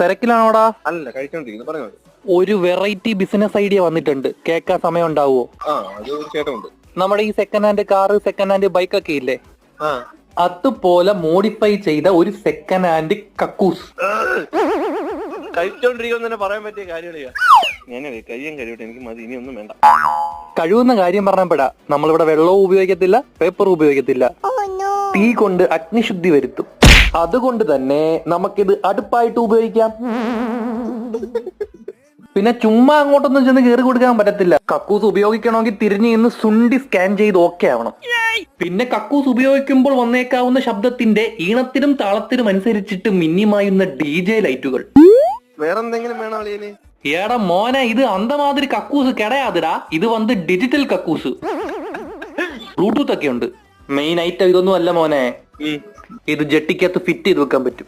തിരക്കിലാണോടാ? അല്ല, കഴിച്ചോണ്ടിരിക്കുന്നു. പറഞ്ഞോ. ഒരു വെറൈറ്റി ബിസിനസ് ഐഡിയ വന്നിട്ടുണ്ട്, കേൾക്കാൻ സമയം ഉണ്ടാവുമോ? അത് തീർച്ചയായിട്ടും. നമ്മുടെ ഈ second hand car, second hand bike ഒക്കെ ഇല്ലേ, അതുപോലെ മോഡിഫൈ ചെയ്ത ഒരു സെക്കൻഡ് ഹാൻഡ് കക്കൂസ്. കഴിച്ചോണ്ടിരിക്കുമെന്ന് തന്നെ പറയാൻ പറ്റിയ കാര്യമില്ല. ഞാനേ കയ്യും കഴിയട്ടെ, എനിക്ക് മതി, ഇനി ഒന്നും വേണ്ട. കഴിവുന്ന കാര്യം പറഞ്ഞപ്പെടാ, നമ്മളിവിടെ വെള്ളവും ഉപയോഗിക്കത്തില്ല, പേപ്പറും ഉപയോഗിക്കത്തില്ല, തീ കൊണ്ട് അഗ്നിശുദ്ധി വരുത്തും. അതുകൊണ്ട് തന്നെ നമുക്കിത് അടുപ്പായിട്ട് ഉപയോഗിക്കാം. പിന്നെ ചുമ്മാ അങ്ങോട്ടൊന്നും ചെന്ന് കയറി കൊടുക്കാൻ പറ്റത്തില്ല. കക്കൂസ് ഉപയോഗിക്കണമെങ്കിൽ തിരിഞ്ഞു നിന്ന് സുണ്ടി സ്കാൻ ചെയ്ത് ഓക്കെ ആവണം. പിന്നെ കക്കൂസ് ഉപയോഗിക്കുമ്പോൾ വന്നേക്കാവുന്ന ശബ്ദത്തിന്റെ ഈണത്തിനും താളത്തിനും അനുസരിച്ചിട്ട് മിന്നിമായുന്ന DJ ലൈറ്റുകൾ. വേറെന്തെങ്കിലും വേണോ അളിയന്? ഏടാ മോനെ, ഇത് അന്തമാതിരി കക്കൂസ് കിടയാതിടാ, ഇത് വന്ന് ഡിജിറ്റൽ കക്കൂസ്. ബ്ലൂടൂത്ത് ഒക്കെ ഉണ്ട്. മെയിൻ ഐറ്റം ഇതൊന്നും അല്ല മോനെ, ഇത് ജെട്ടിക്കകത്ത് ഫിറ്റ് ചെയ്ത് വെക്കാൻ പറ്റും.